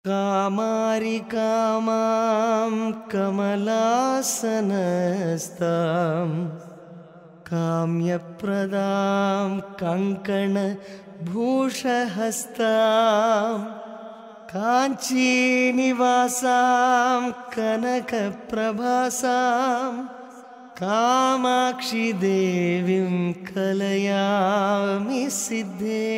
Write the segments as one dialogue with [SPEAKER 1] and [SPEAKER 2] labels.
[SPEAKER 1] कामारि कामां कमलासनस्तां काम्यप्रदां कङ्कणभूषहस्तां काञ्चीनिवासां कनकप्रभासां कामाक्षि देवीं कलयामि सिद्धे।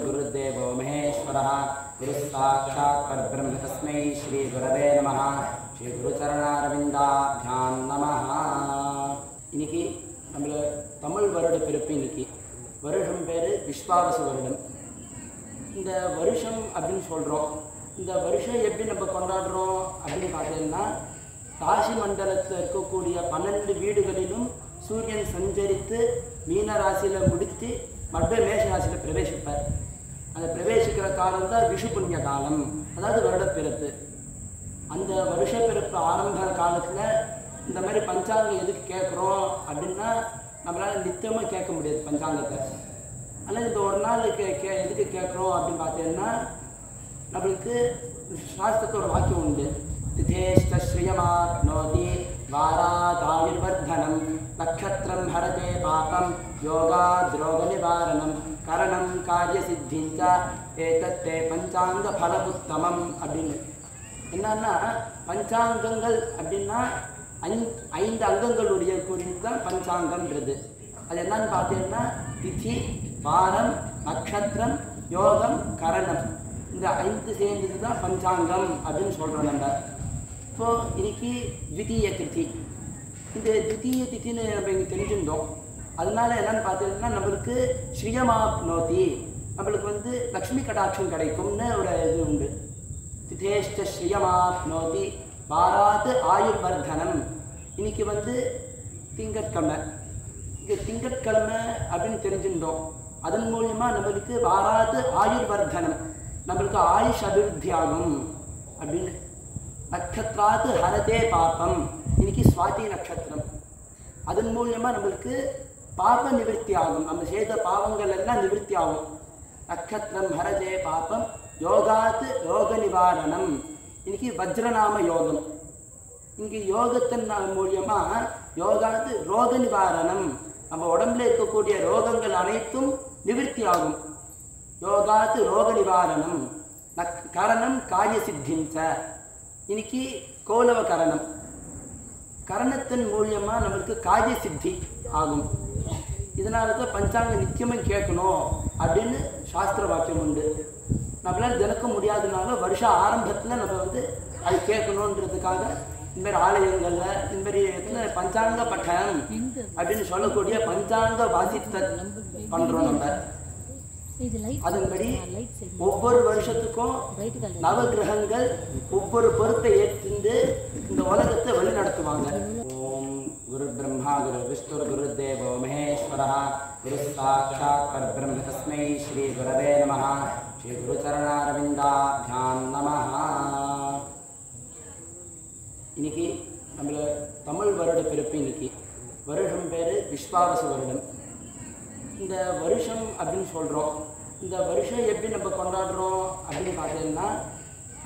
[SPEAKER 2] गुरुर्देवो महेश्वरः गुरुसाक्षात् परब्रह्म तस्मै श्री गुरवे नमः। श्री गुरुचरणारविन्दाभ्यां नमः। இன்னைக்கு நம்ம தமிழ் வருட பிறப்பு. இன்னைக்கு வருஷம் பேர் விஸ்வாவசு வருடம். இந்த வருஷம் அப்படின்னு சொல்கிறோம். இந்த வருஷம் எப்படி நம்ம கொண்டாடுறோம் அப்படின்னு பார்த்தீங்கன்னா, ராசி மண்டலத்தில் இருக்கக்கூடிய 12 வீடுகளிலும் சூரியன் சஞ்சரித்து மீன ராசியில் முடித்து மறுபடியும் மேஷ ராசியில் பிரவேசிப்பார். அந்த பிரவேசிக்கிற காலம் தான் விஷு புண்ணிய காலம், அதாவது வருடப்பிறப்பு. அந்த வருஷப்பிறப்பு ஆரம்ப காலத்தில் இந்த மாதிரி பஞ்சாங்கம் எதுக்கு கேட்குறோம் அப்படின்னா, நம்மளால் நித்தியமாக கேட்க முடியாது பஞ்சாங்கத்தை. ஆனால் இந்த ஒரு நாள் எதுக்கு கேட்குறோம் அப்படின்னு பார்த்தீங்கன்னா, நம்மளுக்கு சாஸ்திரத்தோட வாக்கியம் உண்டு. திதேஷ்ட ஸ்ரீயமாப்னோதி வாராதாயுர்வர்தனம் நக்ஷத்திரம் ஹரதே பாபம் யோகாத் ரோக நிவாரணம் கரணம் காரிய சித்திஞ்ச ஏதத்தே பஞ்சாங்க பலமுத்தமம் அப்படின்னு. என்னன்னா, பஞ்சாங்கங்கள் அப்படின்னா 5 அங்கங்களுடைய குறித்து தான் பஞ்சாங்கம்ன்றது. அது என்னன்னு பார்த்தீங்கன்னா, திதி, வாரம், நக்ஷத்திரம், யோகம், கரணம், இந்த 5 சேர்ந்தது தான் பஞ்சாங்கம் அப்படின்னு சொல்கிறோம் நம்ம. இப்போது இன்னைக்கு த்விதீய திதி. இந்த த்விதீய திதின்னு நம்ம இங்கே தெரிஞ்சுட்டோம். அதனால என்னன்னு பார்த்தீங்கன்னா, நம்மளுக்கு ஸ்ரீயமாப்னோதி, நம்மளுக்கு லக்ஷ்மி கடாட்சம் கிடைக்கும்னு ஒரு இது உண்டு. திதேஷ்ட ஸ்ரீயமாப்னோதி வாராத் ஆயுர்வர்தனம். இன்னைக்கு திங்கட்கிழமை. இங்கே திங்கட்கிழமை அப்படின்னு தெரிஞ்சுட்டோம். அதன் மூலியமாக நம்மளுக்கு வாராத் ஆயுர்வர்தனம், நம்மளுக்கு ஆயுஷ் அபிவிருத்தி ஆகும் அப்படின்னு. நட்சத்திராத்து ஹரதே பாப்பம். இன்னைக்கு சுவாதி நட்சத்திரம். அதன் மூலியமாக நம்மளுக்கு பாப நிவர்த்தி ஆகும். நம்ம செய்த பாவங்கள் எல்லாம் நிவர்த்தி ஆகும். நட்சத்திரம் ஹரதே பாப்பம் யோகாத்து ரோக நிவாரணம். இன்னைக்கு வஜ்ரநாம யோகம். இன்னைக்கு யோகத்தின் மூலியமாக யோகாத்து ரோக நிவாரணம், நம்ம உடம்புல இருக்கக்கூடிய ரோகங்கள் அனைத்தும் நிவர்த்தி ஆகும். யோகாத்து ரோக நிவாரணம் கரணம் காரிய சித்திஞ்ச. இன்னைக்கு கோலவ கரணம். கரணத்தின் மூலியமாக நம்மளுக்கு காரிய சித்தி ஆகும். இதனால தான் பஞ்சாங்க நித்தியமாக கேட்கணும் அப்படின்னு சாஸ்திர வாக்கியம் உண்டு. நம்மளால் தினக்க முடியாதனால வருஷ ஆரம்பத்தில் நம்ம அது கேட்கணுன்றதுக்காக இந்த மாதிரி ஆலயங்களில் இந்த மாதிரி இடத்துல பஞ்சாங்க பட்டம் அப்படின்னு சொல்லக்கூடிய பஞ்சாங்க வாசித்த பண்ணுறோம் நம்ம. அதன்படி ஒவ்வொரு வருஷத்துக்கும் நவகிரகங்கள் ஒவ்வொரு பொறுப்பை ஏற்று இந்த உலகத்தை வழி நடத்துவாங்க. ஓம் குரு பிரம்மா குரு விஷ்ணு குருதேவோ மகேஸ்வரः குருசாட்சாத் பரபிரம்ம தஸ்மை ஸ்ரீ குரவே நமः. ஸ்ரீ குருச்சரணாரவிந்தாபியாம் நமः. இன்னைக்கு நம்மள தமிழ் வருட பிறப்பு. இன்னைக்கு வருஷம் பேர் விஸ்வாவசு வருடம். இந்த வருஷம் அப்படின்னு சொல்கிறோம். இந்த வருஷம் எப்படி நம்ம கொண்டாடுறோம் அப்படின்னு பார்த்தீங்கன்னா,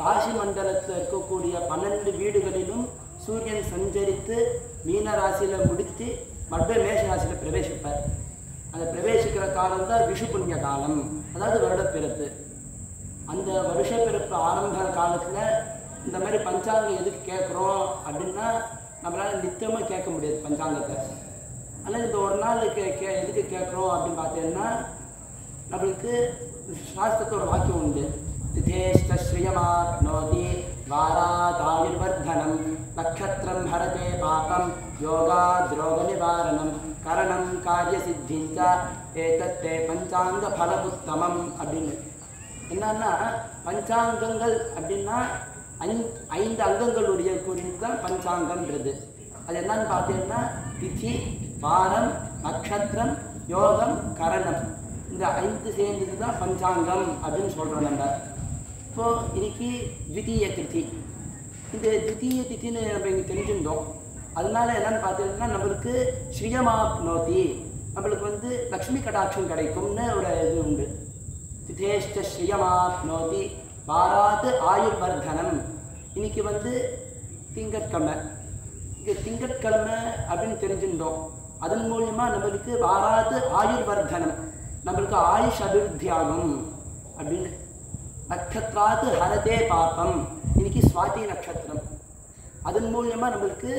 [SPEAKER 2] ராசி மண்டலத்தில் இருக்கக்கூடிய 12 வீடுகளிலும் சூரியன் சஞ்சரித்து மீன ராசியில் முடித்து மறுபடியும் மேஷ ராசியில் பிரவேசிப்பார். அந்த பிரவேசிக்கிற காலம் தான் விஷு புண்ணிய காலம், அதாவது வருடப்பிறப்பு. அந்த வருஷப்பிறப்பு ஆரம்ப காலத்தில் இந்த மாதிரி பஞ்சாங்கம் எதுக்கு கேட்குறோம் அப்படின்னா, நம்மளால் நித்தியமாக கேட்க முடியாது பஞ்சாங்கத்தை. ஆனால் இந்த ஒரு நாள் எதுக்கு கேட்குறோம் அப்படின்னு பார்த்தீங்கன்னா, நம்மளுக்கு சாஸ்திரத்தோட வாக்கியம் உண்டு. திதேஷ்ட ஸ்ரீயமாப்னோதி வாராதாயுர்வர்தனம் நக்ஷத்திரம் ஹரதே பாபம் யோகாத் ரோக நிவாரணம் கரணம் காரிய சித்திஞ்ச ஏதத்தே பஞ்சாங்க பலமுத்தமம் அப்படின்னு. என்னன்னா, பஞ்சாங்கங்கள் அப்படின்னா 5 அங்கங்களுடைய குறித்து தான் பஞ்சாங்கம்ன்றது. அது என்னன்னு பார்த்தீங்கன்னா திதி, வாரம், நட்சத்திரம், யோகம், கரணம், இந்த 5 சேர்ந்தது தான் பஞ்சாங்கம் அப்படின்னு சொல்கிறோம் நம்ம. இப்போது இன்னைக்கு த்விதீய திதி, இந்த த்விதீய திதின்னு நம்ம இங்கே தெரிஞ்சுட்டோம். அதனால என்னன்னு பார்த்தீங்கன்னா நம்மளுக்கு ஸ்ரீயமாப்னோதி, நம்மளுக்கு வந்து லக்ஷ்மி கடாட்சம் கிடைக்கும்னு ஒரு இது உண்டு. திதேஷ்ட ஸ்ரீயமாப்னோதி வாராத் ஆயுர்வர்தனம். இன்னைக்கு வந்து திங்கட்கிழமை, இங்கே திங்கட்கிழமை அப்படின்னு தெரிஞ்சுட்டோம். அதன் மூலியமாக நம்மளுக்கு வாராத் ஆயுர்வர்தனம், நம்மளுக்கு ஆயுஷ் அபிவிருத்தி ஆகும் அப்படின்னு. நட்சத்திராத்து ஹரதே பாப்பம், இன்னைக்கு சுவாதி நட்சத்திரம், அதன் மூலியமாக நம்மளுக்கு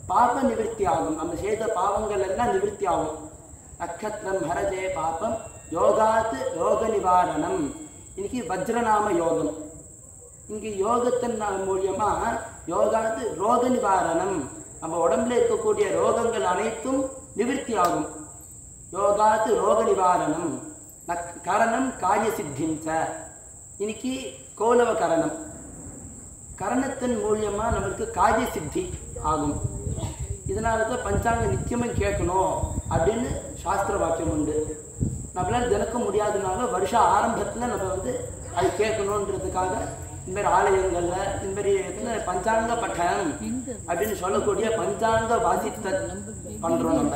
[SPEAKER 2] பாப நிவர்த்தி ஆகும், நம்ம செய்த பாவங்கள் எல்லாம் நிவர்த்தி ஆகும். நட்சத்திரம் ஹரதே பாப்பம், யோகாத்து யோக நிவாரணம், இன்னைக்கு வஜ்ரநாம யோகம். இங்கே யோகத்தின் மூலியமாக யோகாத்து ரோக நிவாரணம், நம்ம உடம்புல இருக்கக்கூடிய ரோகங்கள் அனைத்தும் நிவர்த்தி ஆகும். யோகாத்து ரோக நிவாரணம். கரணம் காரிய சித்திஞ்ச, இன்னைக்கு கோலவ கரணம், கரணத்தின் மூலியமாக நம்மளுக்கு காரிய சித்தி ஆகும். இதனால தான் பஞ்சாங்கம் நித்தியமாக கேட்கணும் அப்படின்னு சாஸ்திர வாக்கியம் உண்டு. நம்மளால் தினக்க முடியாதனால வருஷ ஆரம்பத்தில் நம்ம வந்து அது கேட்கணுன்றதுக்காக இந்தமாரி ஆலயங்களில் இந்தமாரி இடத்துல பஞ்சாங்க பட்டம் அப்படின்னு சொல்லக்கூடிய பஞ்சாங்க வாசித்த பண்ணுறோம் நம்ம.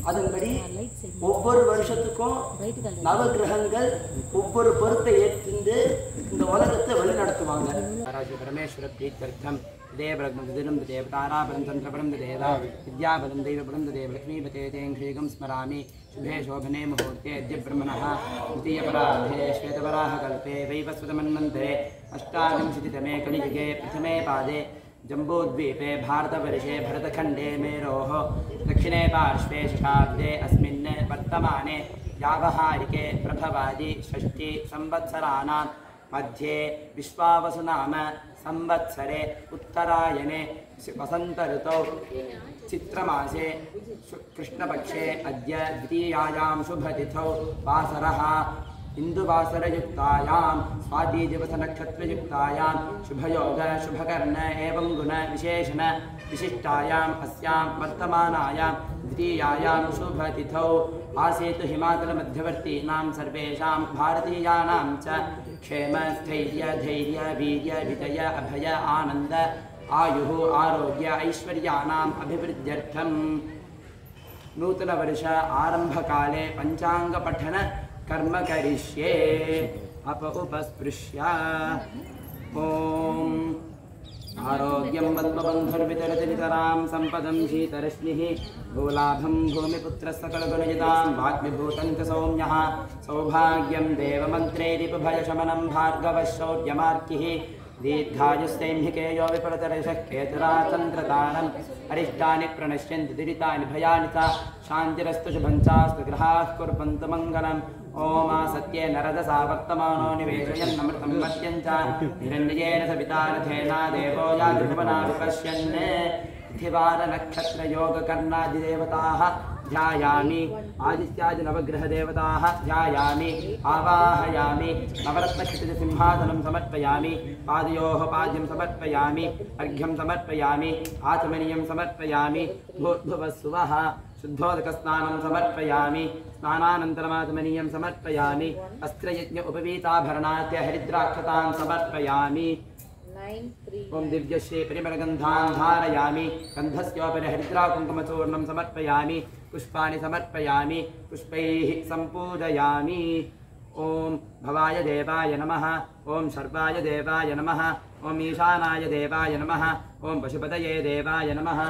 [SPEAKER 2] அதன்படி ஒவ்வொரு வருஷத்துக்கும் நவகிரகங்கள் ஒவ்வொரு பொறுப்பை ஏற்று இந்த உலகத்தை வழிநடத்துவாங்க. பரமேஸ்வர பிரீத்தர்த்தம் தேவரக்னம் தேவதாராபரம் சந்திரபரம் தேவா வித்யாபலம் தெய்வபலம் தேவ லக்ஷ்மீபதே தேங்க்ரீகம் ஸ்மராமி शुभे शोभने मुहूर्ते अद्य ब्रह्मणः द्वितीयपराधे श्वेतवराहकल्पे वैवस्वतमन्वन्तरे अष्टाविंशतितमे कलियुगे प्रथमे पादे जम्बूद्वीपे भारतवर्षे भरतखण्डे मेरोः दक्षिणे पार्श्वे शशाब्दे अस्मिन् वर्तमाने व्यावहारिके प्रभवादि षष्ठी संवत्सराणां मध्ये विश्वावसुनाम संवत्सरे उत्तरायणे वसंत ऋतौ चित्रमासे कृष्णपक्षे अद्य द्वितीयायां शुभतिथौ वासरः इंदुवासरयुक्तायां स्वातिदिवसनक्षत्रयुक्तायां शुभयोग शुभकर्ण एवं गुण विशेषण विशिष्टायाम् अस्यां वर्तमानायां द्वितीयायां शुभतिथौ आसेतु हिमाचलमध्यवर्तीनां सर्वेषां भारतीयानां च क्षेम स्थैर्य धैर्य वीर्य विजय अभय आनंद आयुः आरोग्य ऐश्वर्याणाम् अभिवृद्ध्यर्थं नूतनवर्ष आरंभकाले पञ्चाङ्गपठन कर्म करिष्ये उपस्पृश्य ओम आरोग्यं पद्मबन्धुर्वितरति नितरां सम्पदं शीतरश्मिः भूलाभं भूमिपुत्रः सकलगुणजितां वाग्विभूतं च सौम्यः सौभाग्यं देवमन्त्रेरिपुभयशमनं भार्गवः शौर्यमार्किः दीर्घायुस्तैम्हिके यो विपरतरशः केतुराचन्द्रतारम् अरिष्टानि प्रणश्यन्ति दुरितानि भयानि च शान्तिरस्तु शुभं चास्तु ग्रहाः कुर्वन्तु मङ्गलम् ओम सत्ये नरदसा वर्तमानो निवेशयन्नमृतं मर्त्यं च हिरण्येन सविता रथेना देवो यादृभुवना विपश्यन् तिथिवारनक्षत्रयोगकर्णादिदेवताः ध्यायामि आदित्यादिनवग्रहदेवताः ध्यायामि आवाहयामि नवरत्नखचितसिंहासनं समर्पयामि पादयोः पाद्यं समर्पयामि अर्घ्यं समर्पयामि आचमनीयं समर्पयामि भूर्भुवस्सुवः शुद्धोदकस्नानं समर्पयामि स्नानानन्तरमाचमनीयं समर्पयामि अस्त्रयज्ञ उपवीताभरणाद्य हरिद्राक्षतां समर्पयामि ओम दिव्यश्री परिमलगन्धान् धारयामि गन्धस्योपरि हरिद्राकुङ्कुमचूर्णं समर्पयामि पुष्पाणि समर्पयामि पुष्पैः सम्पूजयामि ओम भवाय देवाय नमः ओम सर्वाय देवाय नमः ओम ईशानाय देवाय नमः ओम पशुपतये देवाय नमः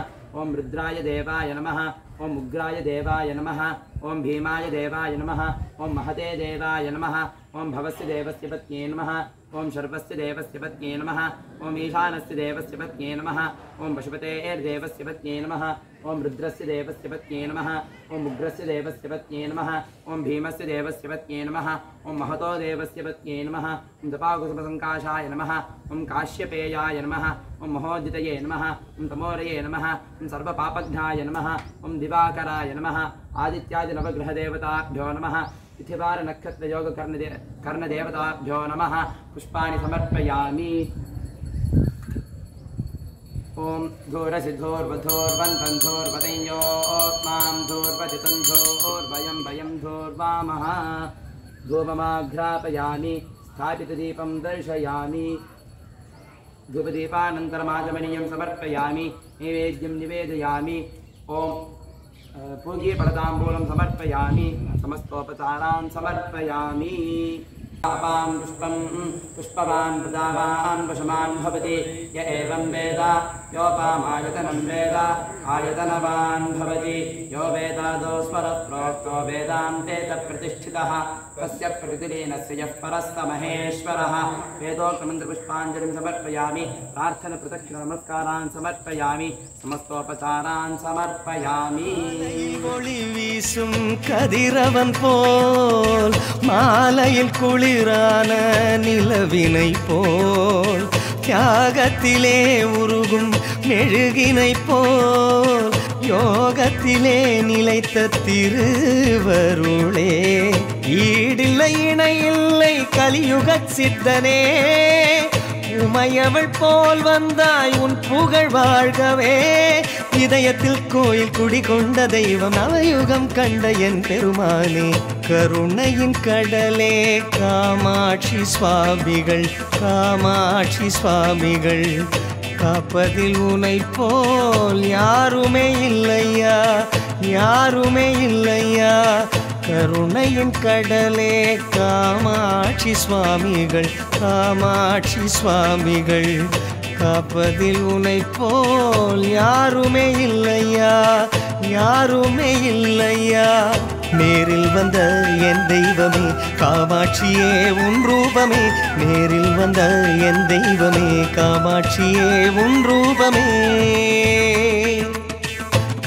[SPEAKER 2] ओम रुद्राय देवाय नमः ओम उग्राय देवाय नमः ओम भीमाय देवाय नमः ओम महते देवाय नमः ओम भवस्य देवस्य पत्न्ये नमः ओम सर्वस्य देवस्य पत्न्ये नमः ओम ईशानस्य देवस्य पत्न्ये नमः ओम पशुपतेर्देवस्य पत्न्ये नमः ओम रुद्रस्य देवस्य पत्न्ये नमः ओम उग्रस्य देवस्य पत्न्ये नमः ओम भीमस्य देवस्य पत्न्ये नमः ओम महतो देवस्य पत्न्ये नमः ओम दपाकुसुमसङ्काशाय नमः ओम काश्यपेयाय नमः ओम महोदितये नमः ओम तमोरये नमः ओम सर्वपापघ्नाय नमः ओम दिवाकराय नमः आदित्यादिनवग्रहदेवताभ्यो नमः तिथिवार नक्षत्र योग कर्णदेवताभ्यो नमः पुष्पाणि समर्पयामि ॐ धूरसिद्धोर्वधोर्वन्धन्धोर्वतयोत्मां धूर्वचितन्धोर्वयं वयं धूर्वामः धूपमाघ्रापयामि स्थापितदीपं दर्शयामि धूपदीपानन्तरमाचमनीयं समर्पयामि नैवेद्यं निवेदयामि ॐ पूज्ये फलताम्बूलं समर्पयामि समस्तोपचारान् समर्पयामि पापां पुष्पं पुष्पवान् प्रदावान् वशमान् भवति य एवं वेद योपामायतनं वेद आयतनवान् भवति यो वेदादो स्वरप्रोक्तो वेदान्ते तत्प्रतिष्ठितः तस्य प्रतिलीनस्य यः परस्तमहेश्वरः वेदोक्तमन्त्रपुष्पाञ्जलिं समर्पयामि प्रार्थनप्रदक्षिणनमस्कारान् समर्पयामि समस्तोपचारान् समर्पयामि
[SPEAKER 1] ஒளி வீசும் கதிரவன் போல் மாலையில் குளிரான நிலவினை போல் தியாகத்திலே உருகும் மெழுகினை போல் யோகத்திலே நிலைத்த திருவருளே ஈடில்லை இணையில்லை கலியுக சித்தனே உமையவள் போல் வந்தாய் உன் புகழ் வாழ்கவே இதயத்தில் கோயில் குடிகொண்ட தெய்வம் நவயுகம் கண்ட என் பெருமானே கருணையின் கடலே காமாட்சி சுவாமிகள் காமாட்சி சுவாமிகள் காப்பதில் உனை போல் யாருமே இல்லையா யாருமே இல்லையா கருணையின் கடலே காமாட்சி சுவாமிகள் காமாட்சி சுவாமிகள் காப்பதில் உனை போல் யாருமே இல்லையா யாருமே இல்லையா நேரில் வந்த என் தெய்வமே காமாட்சியே உன் ரூபமே நேரில் வந்த என் தெய்வமே காமாட்சியே உன் ரூபமே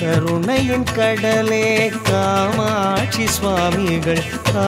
[SPEAKER 1] கருணையின் கடலே காமாட்சி சுவாமிகள்